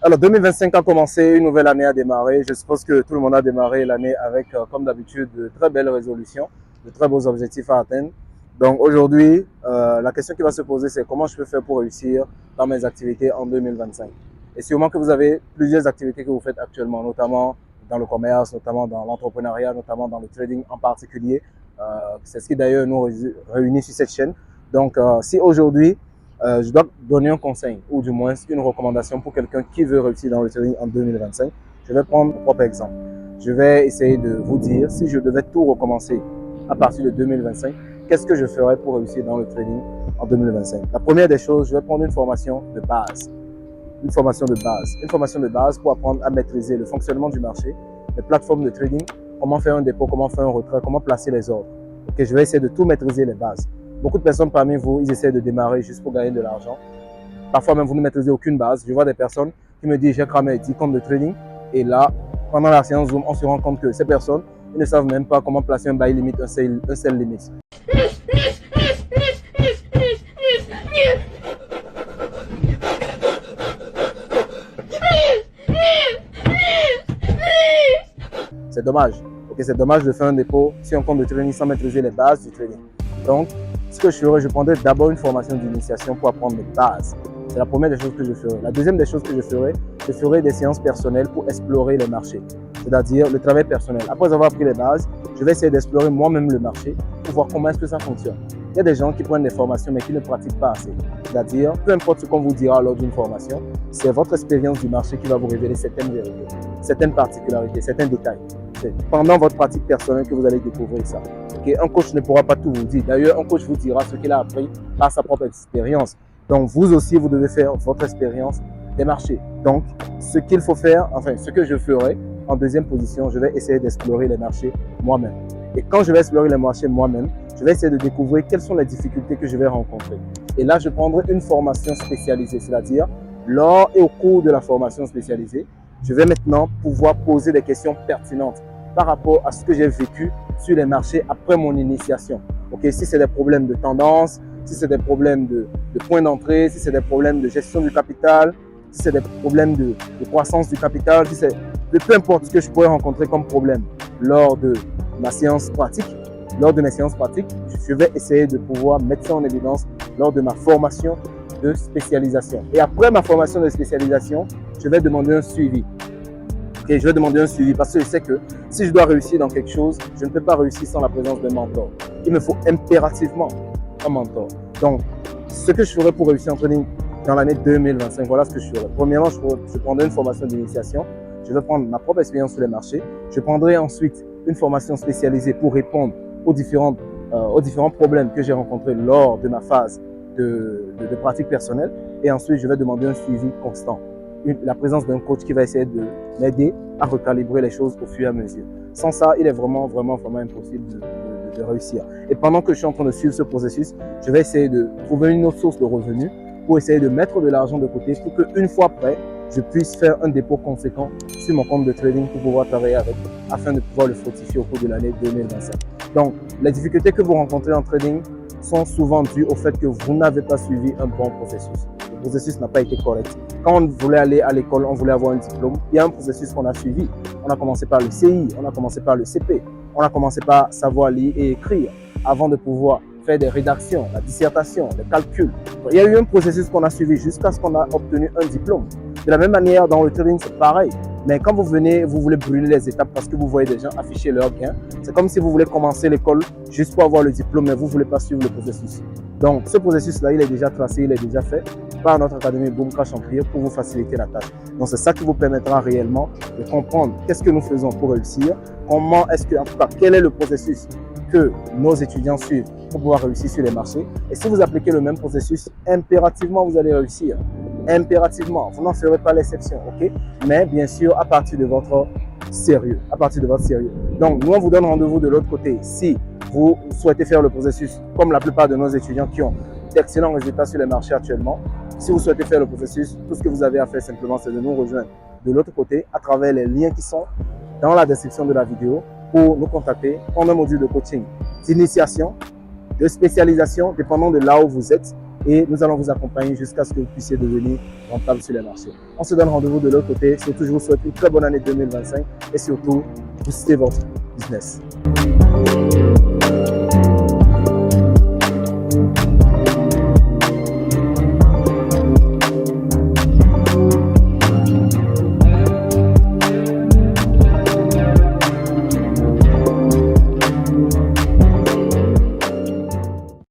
Alors 2025 a commencé, une nouvelle année a démarré. Je suppose que tout le monde a démarré l'année avec, comme d'habitude, de très belles résolutions, de très beaux objectifs à atteindre. Donc aujourd'hui, la question qui va se poser, c'est comment je peux faire pour réussir dans mes activités en 2025. Et sûrement que vous avez plusieurs activités que vous faites actuellement, notamment dans le commerce, notamment dans l'entrepreneuriat, notamment dans le trading en particulier. C'est ce qui d'ailleurs nous réunit sur cette chaîne. Donc si aujourd'hui, je dois donner un conseil ou du moins une recommandation pour quelqu'un qui veut réussir dans le trading en 2025. Je vais prendre mon propre exemple. Je vais essayer de vous dire si je devais tout recommencer à partir de 2025, qu'est-ce que je ferais pour réussir dans le trading en 2025. La première des choses, je vais prendre une formation de base. Une formation de base pour apprendre à maîtriser le fonctionnement du marché, les plateformes de trading, comment faire un dépôt, comment faire un retrait, comment placer les ordres. Okay, je vais essayer de tout maîtriser les bases. Beaucoup de personnes parmi vous, ils essaient de démarrer juste pour gagner de l'argent. Parfois même, vous ne maîtrisez aucune base. Je vois des personnes qui me disent, j'ai cramé 10 comptes de trading. Et là, pendant la séance Zoom, on se rend compte que ces personnes, ils ne savent même pas comment placer un buy limit, un sell limit. C'est dommage. Okay, c'est dommage de faire un dépôt sur un compte de trading sans maîtriser les bases du trading. Donc, ce que je ferai, je prendrai d'abord une formation d'initiation pour apprendre les bases. C'est la première des choses que je ferai. La deuxième des choses que je ferai des séances personnelles pour explorer les marchés, c'est-à-dire le travail personnel. Après avoir appris les bases, je vais essayer d'explorer moi-même le marché pour voir comment est-ce que ça fonctionne. Il y a des gens qui prennent des formations mais qui ne pratiquent pas assez. C'est-à-dire, peu importe ce qu'on vous dira lors d'une formation, c'est votre expérience du marché qui va vous révéler certaines vérités, certaines particularités, certains détails. C'est pendant votre pratique personnelle que vous allez découvrir ça. Okay? Un coach ne pourra pas tout vous dire. D'ailleurs, un coach vous dira ce qu'il a appris par sa propre expérience. Donc, vous aussi, vous devez faire votre expérience des marchés. Donc, ce qu'il faut faire, enfin, ce que je ferai en deuxième position, je vais essayer d'explorer les marchés moi-même. Et quand je vais explorer les marchés moi-même, je vais essayer de découvrir quelles sont les difficultés que je vais rencontrer. Et là, je prendrai une formation spécialisée, c'est-à-dire, lors et au cours de la formation spécialisée, je vais maintenant pouvoir poser des questions pertinentes par rapport à ce que j'ai vécu sur les marchés après mon initiation. Okay, si c'est des problèmes de tendance, si c'est des problèmes de points d'entrée, si c'est des problèmes de gestion du capital, si c'est des problèmes de croissance du capital, si c'est peu importe ce que je pourrais rencontrer comme problème lors de ma séance pratique, je vais essayer de pouvoir mettre ça en évidence lors de ma formation de spécialisation. Et après ma formation de spécialisation, je vais demander un suivi. Okay, je vais demander un suivi parce que je sais que si je dois réussir dans quelque chose, je ne peux pas réussir sans la présence d'un mentor. Il me faut impérativement un mentor. Donc, ce que je ferai pour réussir en trading dans l'année 2025, voilà ce que je ferai. Premièrement, je prendrai une formation d'initiation. Je vais prendre ma propre expérience sur les marchés. Je prendrai ensuite une formation spécialisée pour répondre aux différents problèmes que j'ai rencontrés lors de ma phase de pratique personnelle. Et ensuite, je vais demander un suivi constant. La présence d'un coach qui va essayer de m'aider à recalibrer les choses au fur et à mesure. Sans ça, il est vraiment impossible de réussir. Et pendant que je suis en train de suivre ce processus, je vais essayer de trouver une autre source de revenus pour essayer de mettre de l'argent de côté pour qu'une fois prêt, je puisse faire un dépôt conséquent sur mon compte de trading pour pouvoir travailler avec, afin de pouvoir le fructifier au cours de l'année 2025. Donc, les difficultés que vous rencontrez en trading sont souvent dues au fait que vous n'avez pas suivi un bon processus. Le processus n'a pas été correct. Quand on voulait aller à l'école, on voulait avoir un diplôme, il y a un processus qu'on a suivi. On a commencé par le CI, on a commencé par le CP, on a commencé par savoir lire et écrire avant de pouvoir faire des rédactions, la dissertation, les calculs. Il y a eu un processus qu'on a suivi jusqu'à ce qu'on a obtenu un diplôme. De la même manière, dans le trading, c'est pareil. Mais quand vous venez, vous voulez brûler les étapes parce que vous voyez des gens afficher leurs gains. C'est comme si vous voulez commencer l'école juste pour avoir le diplôme, mais vous ne voulez pas suivre le processus. Donc, ce processus-là, il est déjà tracé, il est déjà fait par notre académie Boom Crash Empire pour vous faciliter la tâche. Donc, c'est ça qui vous permettra réellement de comprendre qu'est-ce que nous faisons pour réussir, comment est-ce que, en tout cas, quel est le processus que nos étudiants suivent pour pouvoir réussir sur les marchés. Et si vous appliquez le même processus, impérativement, vous allez réussir. Impérativement, vous n'en ferez pas l'exception, ok? Mais bien sûr, à partir de votre sérieux, Donc, nous, on vous donne rendez-vous de l'autre côté. Si vous souhaitez faire le processus, comme la plupart de nos étudiants qui ont d'excellents résultats sur les marchés actuellement, si vous souhaitez faire le processus, tout ce que vous avez à faire simplement, c'est de nous rejoindre de l'autre côté à travers les liens qui sont dans la description de la vidéo pour nous contacter, prendre un module de coaching d'initiation, de spécialisation, dépendant de là où vous êtes, et nous allons vous accompagner jusqu'à ce que vous puissiez devenir rentable sur les marchés. On se donne rendez-vous de l'autre côté. Surtout, je vous souhaite une très bonne année 2025 et surtout, boostez votre business.